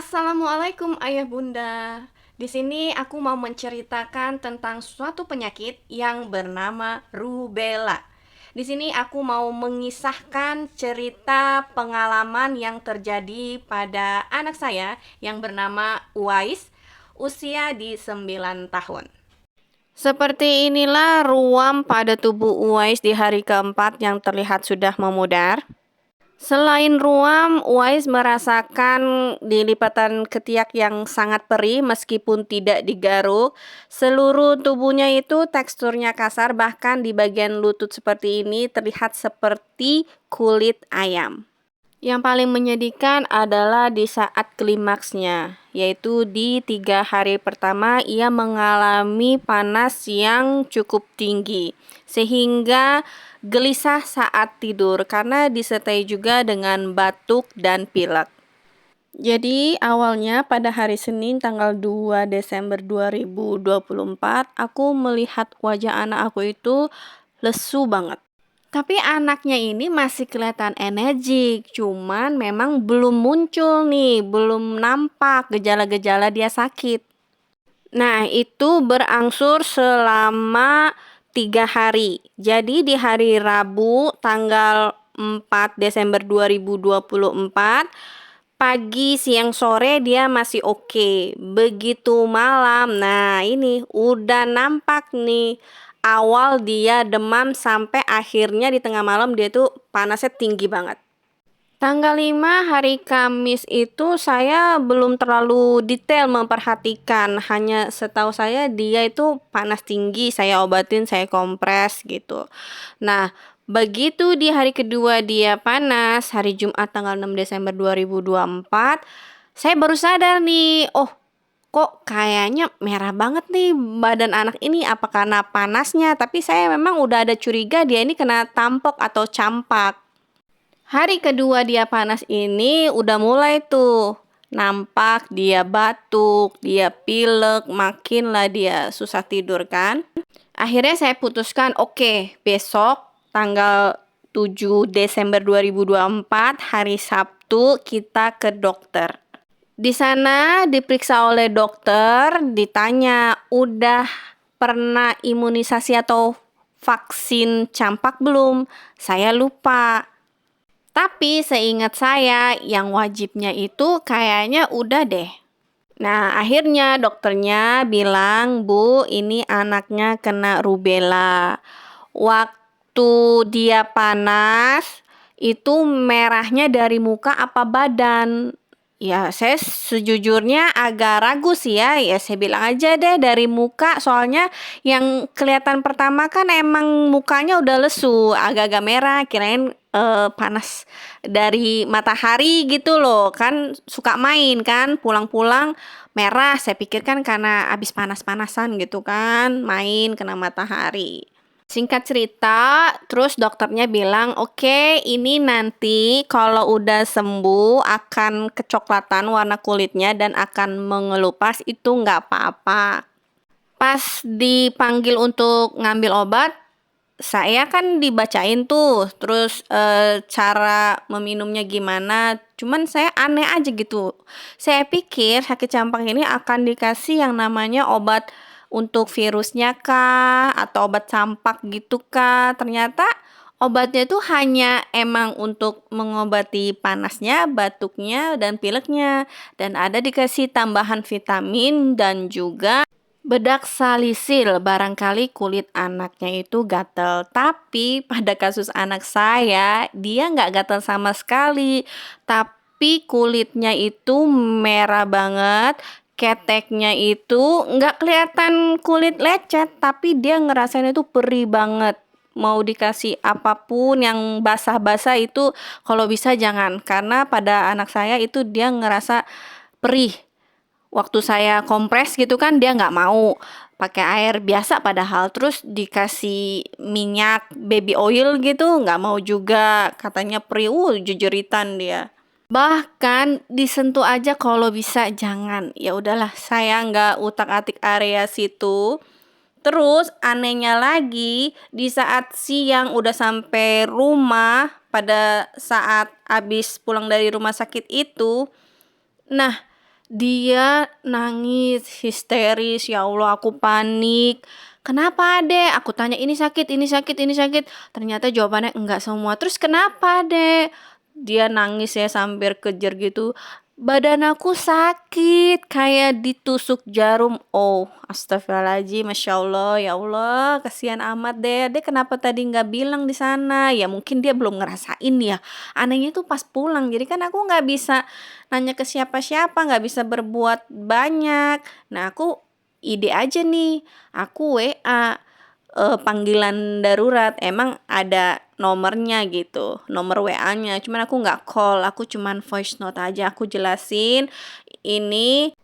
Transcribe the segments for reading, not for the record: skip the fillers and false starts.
Assalamualaikum ayah bunda. Di sini aku mau menceritakan tentang suatu penyakit yang bernama rubella. Di sini aku mau mengisahkan cerita pengalaman yang terjadi pada anak saya yang bernama Uwais, usia di 9 tahun. Seperti inilah ruam pada tubuh Uwais di hari keempat yang terlihat sudah memudar. Selain ruam, Uwais merasakan di lipatan ketiak yang sangat perih meskipun tidak digaruk. Seluruh tubuhnya itu teksturnya kasar, bahkan di bagian lutut seperti ini terlihat seperti kulit ayam. Yang paling menyedihkan adalah di saat klimaksnya, yaitu di 3 hari pertama ia mengalami panas yang cukup tinggi, sehingga gelisah saat tidur karena disertai juga dengan batuk dan pilek. Jadi awalnya pada hari Senin tanggal 2 Desember 2024, aku melihat wajah anak aku itu lesu banget. Tapi anaknya ini masih kelihatan energik, cuman memang belum muncul nih, belum nampak gejala-gejala dia sakit. Nah, itu berangsur selama 3 hari. Jadi di hari Rabu tanggal 4 Desember 2024, pagi, siang, sore dia masih oke. Begitu malam, nah ini udah nampak nih. Awal dia demam sampai akhirnya di tengah malam dia tuh panasnya tinggi banget. Tanggal 5 hari Kamis itu saya belum terlalu detail memperhatikan. Hanya setahu saya dia itu panas tinggi, saya obatin, saya kompres gitu. Nah, begitu di hari kedua dia panas, hari Jumat tanggal 6 Desember 2024, saya baru sadar nih, oh kok kayaknya merah banget nih badan anak ini, apa karena panasnya? Tapi saya memang udah ada curiga dia ini kena tampok atau campak. Hari kedua dia panas ini udah mulai tuh nampak dia batuk, dia pilek, makinlah dia susah tidur kan. Akhirnya saya putuskan, oke, besok tanggal 7 Desember 2024 hari Sabtu kita ke dokter. Di sana diperiksa oleh dokter, ditanya udah pernah imunisasi atau vaksin campak belum? Saya lupa. Tapi seingat saya yang wajibnya itu kayaknya udah deh. Nah, akhirnya dokternya bilang, "Bu, ini anaknya kena rubella. Waktu dia panas, itu merahnya dari muka apa badan?" Ya, saya sejujurnya agak ragu sih ya. Ya, saya bilang aja deh dari muka, soalnya yang kelihatan pertama kan emang mukanya udah lesu, agak-agak merah, kirain panas dari matahari gitu loh. Kan suka main kan, pulang-pulang merah, saya pikir kan karena habis panas-panasan gitu kan, main kena matahari. Singkat cerita, terus dokternya bilang, oke, ini nanti kalau udah sembuh akan kecoklatan warna kulitnya dan akan mengelupas, itu nggak apa-apa. Pas dipanggil untuk ngambil obat, saya kan dibacain tuh, terus cara meminumnya gimana. Cuman saya aneh aja gitu. Saya pikir sakit campak ini akan dikasih yang namanya obat untuk virusnya kah, atau obat campak gitu kah. Ternyata obatnya itu hanya emang untuk mengobati panasnya, batuknya, dan pileknya. Dan ada dikasih tambahan vitamin dan juga bedak salisil, barangkali kulit anaknya itu gatel. Tapi pada kasus anak saya, dia nggak gatel sama sekali. Tapi kulitnya itu merah banget. Keteknya itu nggak kelihatan kulit lecet, tapi dia ngerasain itu perih banget. Mau dikasih apapun yang basah-basah itu kalau bisa jangan. Karena pada anak saya itu dia ngerasa perih. Waktu saya kompres gitu kan dia nggak mau pakai air biasa, padahal terus dikasih minyak baby oil gitu nggak mau juga, katanya perih, jujuritan dia. Bahkan disentuh aja kalau bisa jangan. Ya udahlah, saya nggak utak-atik area situ. Terus anehnya lagi, di saat siang udah sampai rumah, pada saat habis pulang dari rumah sakit itu, nah Dia nangis histeris, ya Allah aku panik. "Kenapa Adek?" Aku tanya, "Ini sakit, ini sakit, ini sakit." Ternyata jawabannya enggak semua. "Terus kenapa Dek?" Dia nangis ya sambil kejer gitu. "Badan aku sakit, kayak ditusuk jarum." Oh, astagfirullahaladzim, Masya Allah, ya Allah, kasihan amat deh. Dek kenapa tadi nggak bilang di sana? Ya mungkin dia belum ngerasain ya. Anehnya tuh pas pulang, jadi kan aku nggak bisa nanya ke siapa-siapa, nggak bisa berbuat banyak. Nah, aku ide aja nih, aku WA panggilan darurat, emang ada nomornya gitu, nomor WA-nya, cuman aku nggak call, aku cuman voice note aja, aku jelasin, ini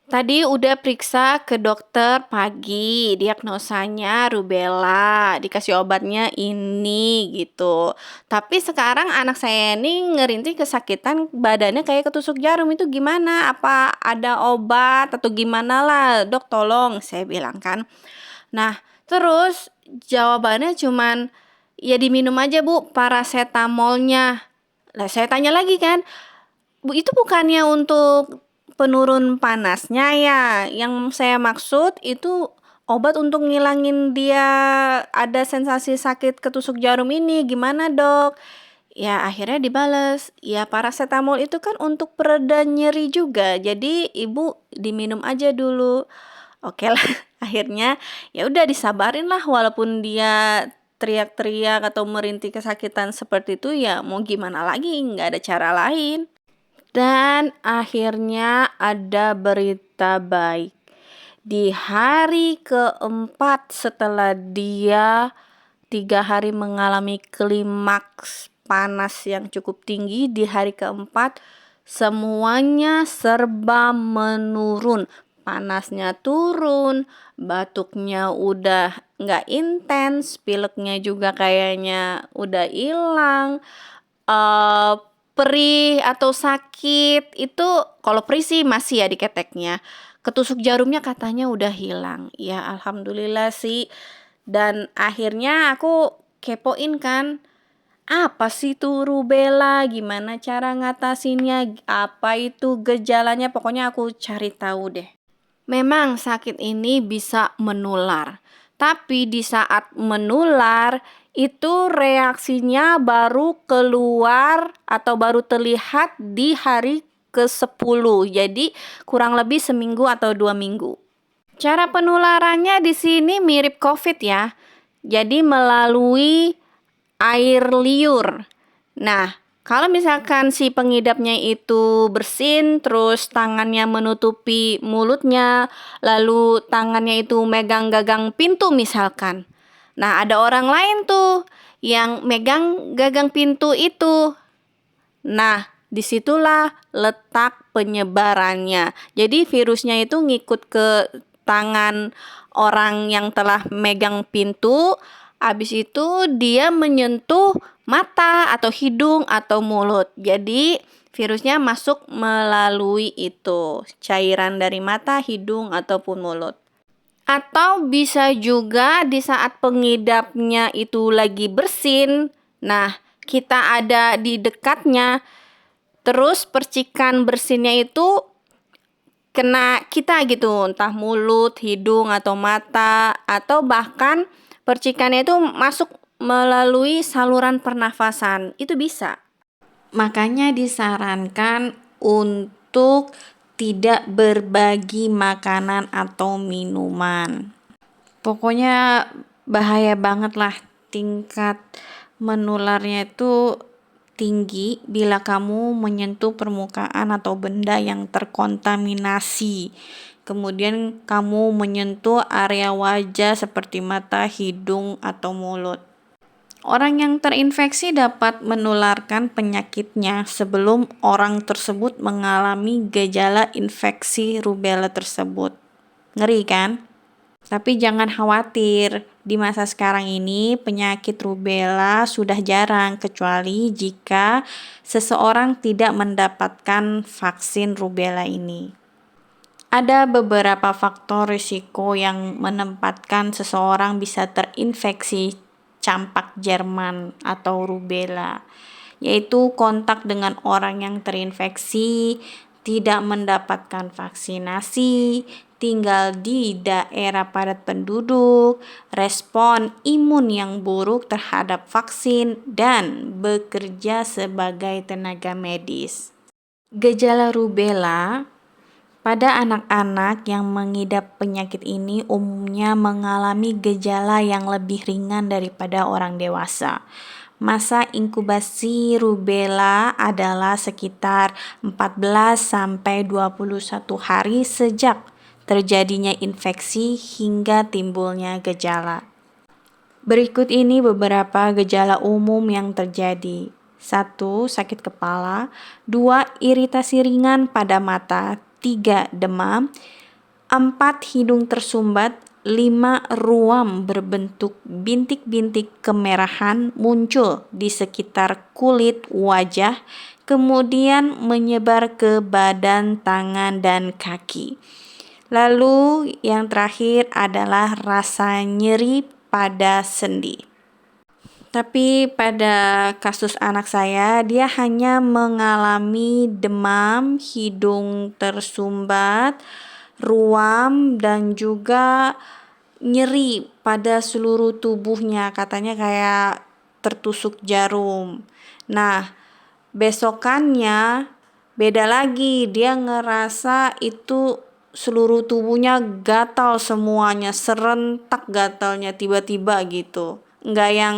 tadi udah periksa ke dokter pagi, diagnosanya rubella, dikasih obatnya ini gitu. Tapi sekarang anak saya ini ngerintih kesakitan, badannya kayak ketusuk jarum, itu gimana? Apa ada obat atau gimana lah, Dok tolong, saya bilang kan. Nah, terus jawabannya cuman, "Ya diminum aja Bu parasetamolnya." Lah saya tanya lagi kan, "Bu itu bukannya untuk penurun panasnya ya? Yang saya maksud itu obat untuk ngilangin dia ada sensasi sakit ketusuk jarum ini, gimana Dok?" Ya akhirnya dibales, "Ya parasetamol itu kan untuk pereda nyeri juga, jadi Ibu diminum aja dulu." Oke lah, akhirnya ya udah disabarin lah walaupun dia teriak-teriak atau merintih kesakitan seperti itu, ya mau gimana lagi, nggak ada cara lain. Dan akhirnya ada berita baik. Di hari keempat setelah dia 3 hari mengalami klimaks panas yang cukup tinggi, di hari keempat semuanya serba menurun. Panasnya turun, batuknya udah nggak intens, pileknya juga kayaknya udah hilang. eh Perih atau sakit itu, kalau perih sih masih ya di keteknya. Ketusuk jarumnya katanya udah hilang. Ya alhamdulillah sih. Dan akhirnya aku kepoin kan, apa sih itu rubella, gimana cara ngatasinnya, apa itu gejalanya, pokoknya aku cari tahu deh. Memang sakit ini bisa menular, tapi di saat menular itu reaksinya baru keluar atau baru terlihat di hari ke-10. Jadi kurang lebih seminggu atau 2 minggu. Cara penularannya di sini mirip COVID ya. Jadi melalui air liur. Nah, kalau misalkan si pengidapnya itu bersin, terus tangannya menutupi mulutnya, lalu tangannya itu megang gagang pintu misalkan. Nah, ada orang lain tuh yang megang gagang pintu itu. Nah, disitulah letak penyebarannya. Jadi virusnya itu ngikut ke tangan orang yang telah megang pintu, habis itu dia menyentuh mata atau hidung atau mulut. Jadi virusnya masuk melalui itu, cairan dari mata, hidung ataupun mulut. Atau bisa juga di saat pengidapnya itu lagi bersin, nah kita ada di dekatnya, terus percikan bersinnya itu kena kita gitu, entah mulut, hidung, atau mata, atau bahkan percikannya itu masuk melalui saluran pernafasan, itu bisa. Makanya disarankan untuk tidak berbagi makanan atau minuman. Pokoknya bahaya banget lah, tingkat menularnya itu tinggi bila kamu menyentuh permukaan atau benda yang terkontaminasi. Kemudian kamu menyentuh area wajah seperti mata, hidung, atau mulut. Orang yang terinfeksi dapat menularkan penyakitnya sebelum orang tersebut mengalami gejala infeksi rubella tersebut. Ngeri kan? Tapi jangan khawatir, di masa sekarang ini penyakit rubella sudah jarang kecuali jika seseorang tidak mendapatkan vaksin rubella ini. Ada beberapa faktor risiko yang menempatkan seseorang bisa terinfeksi campak Jerman atau rubella, yaitu kontak dengan orang yang terinfeksi, tidak mendapatkan vaksinasi, tinggal di daerah padat penduduk, respon imun yang buruk terhadap vaksin, dan bekerja sebagai tenaga medis. Gejala rubella pada anak-anak yang mengidap penyakit ini umumnya mengalami gejala yang lebih ringan daripada orang dewasa. Masa inkubasi rubella adalah sekitar 14 sampai 21 hari sejak terjadinya infeksi hingga timbulnya gejala. Berikut ini beberapa gejala umum yang terjadi. 1. Sakit kepala. 2. Iritasi ringan pada mata. 3. Demam. 4. Hidung tersumbat. 5. Ruam berbentuk bintik-bintik kemerahan muncul di sekitar kulit wajah, kemudian menyebar ke badan, tangan, dan kaki. Lalu yang terakhir adalah rasa nyeri pada sendi. Tapi pada kasus anak saya, dia hanya mengalami demam, hidung tersumbat, ruam, dan juga nyeri pada seluruh tubuhnya, katanya kayak tertusuk jarum. Nah, besokannya beda lagi, dia ngerasa itu seluruh tubuhnya gatal semuanya, serentak gatalnya tiba-tiba gitu. Enggak yang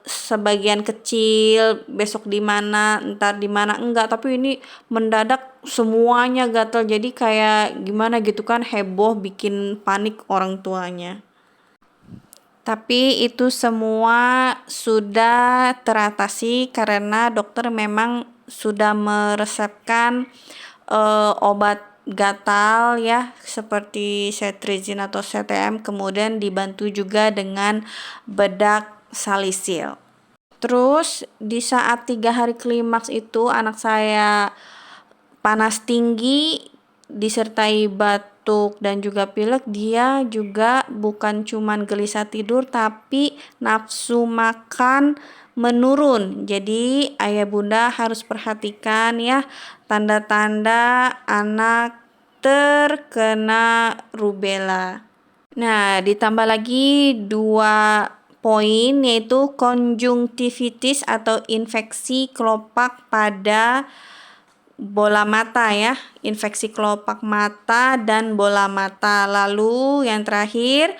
sebagian kecil, besok di mana, entar di mana, enggak, tapi ini mendadak semuanya gatal, jadi kayak gimana gitu kan, heboh, bikin panik orang tuanya. Tapi itu semua sudah teratasi karena dokter memang sudah meresepkan obat gatal ya, seperti cetirizine atau CTM, kemudian dibantu juga dengan bedak salisil. Terus di saat 3 hari klimaks itu anak saya panas tinggi disertai batuk dan juga pilek, dia juga bukan cuman gelisah tidur tapi nafsu makan menurun. Jadi ayah bunda harus perhatikan ya tanda-tanda anak terkena rubella. Nah, ditambah lagi 2 poin, yaitu konjungtivitis atau infeksi kelopak pada bola mata ya, infeksi kelopak mata dan bola mata. Lalu yang terakhir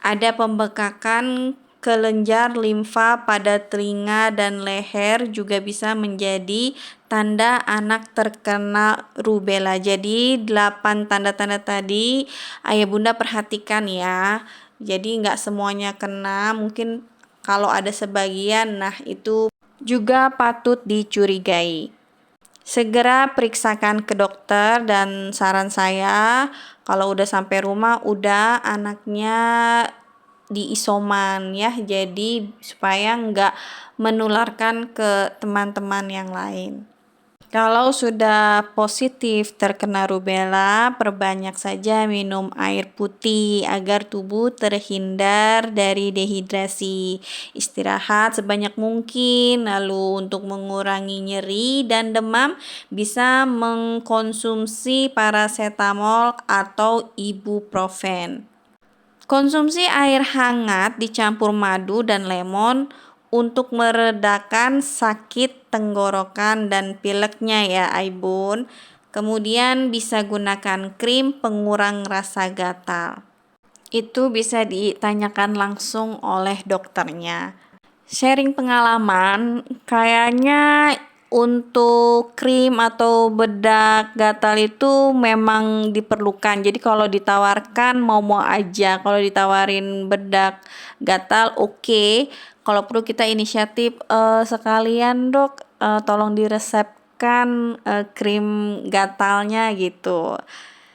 ada pembekakan kelenjar limfa pada telinga dan leher, juga bisa menjadi tanda anak terkena rubella. Jadi 8 tanda-tanda tadi ayah bunda perhatikan ya. Jadi nggak semuanya kena, mungkin kalau ada sebagian, nah itu juga patut dicurigai. Segera periksakan ke dokter, dan saran saya kalau udah sampai rumah udah anaknya diisoman ya, jadi supaya nggak menularkan ke teman-teman yang lain. Kalau sudah positif terkena rubella, perbanyak saja minum air putih agar tubuh terhindar dari dehidrasi. Istirahat sebanyak mungkin, lalu untuk mengurangi nyeri dan demam bisa mengkonsumsi paracetamol atau ibuprofen. Konsumsi air hangat dicampur madu dan lemon untuk meredakan sakit tenggorokan dan pileknya ya Aibun. Kemudian bisa gunakan krim pengurang rasa gatal. Itu bisa ditanyakan langsung oleh dokternya. Sharing pengalaman, kayaknya untuk krim atau bedak gatal itu memang diperlukan. Jadi kalau ditawarkan mau aja. Kalau ditawarin bedak gatal oke. Kalau perlu kita inisiatif, sekalian dok, tolong diresepkan krim gatalnya gitu.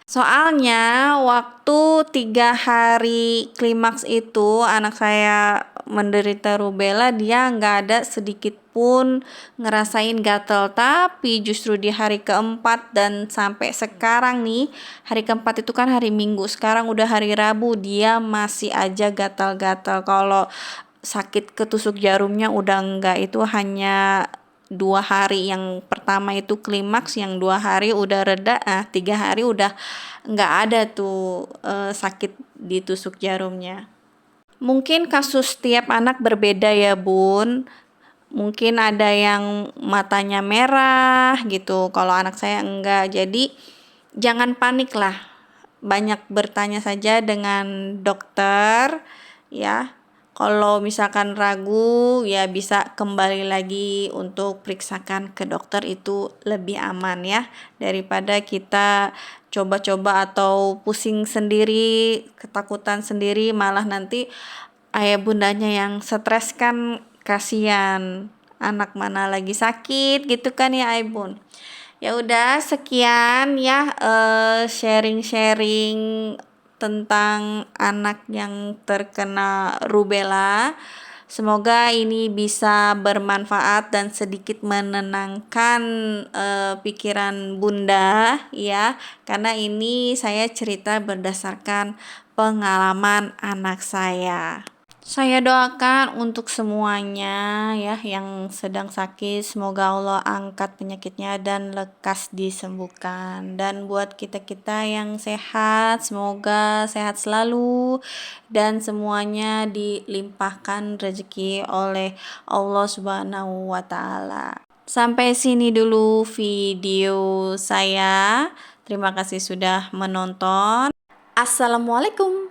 Soalnya waktu 3 hari klimaks itu anak saya menderita rubella, dia nggak ada sedikit pun ngerasain gatal. Tapi justru di hari keempat dan sampai sekarang nih, hari keempat itu kan hari Minggu, sekarang udah hari Rabu, dia masih aja gatal-gatal. Kalau sakit ketusuk jarumnya udah enggak, itu hanya 2 hari yang pertama itu klimaks, yang 2 hari udah reda, 3 hari udah nggak ada tuh sakit ditusuk jarumnya. Mungkin kasus tiap anak berbeda ya Bun. Mungkin ada yang matanya merah gitu, kalau anak saya enggak. Jadi jangan panik lah. Banyak bertanya saja dengan dokter ya. Kalau misalkan ragu ya bisa kembali lagi untuk periksakan ke dokter, itu lebih aman ya daripada kita coba-coba atau pusing sendiri, ketakutan sendiri, malah nanti ayah bundanya yang stres kan kasihan. Anak mana lagi sakit gitu kan ya ayah bun. Ya udah sekian ya sharing-sharing tentang anak yang terkena rubella. Semoga ini bisa bermanfaat dan sedikit menenangkan pikiran Bunda ya, karena ini saya cerita berdasarkan pengalaman anak saya. Saya doakan untuk semuanya ya yang sedang sakit, semoga Allah angkat penyakitnya dan lekas disembuhkan. Dan buat kita-kita yang sehat, semoga sehat selalu dan semuanya dilimpahkan rezeki oleh Allah Subhanahu wa taala. Sampai sini dulu video saya. Terima kasih sudah menonton. Assalamualaikum.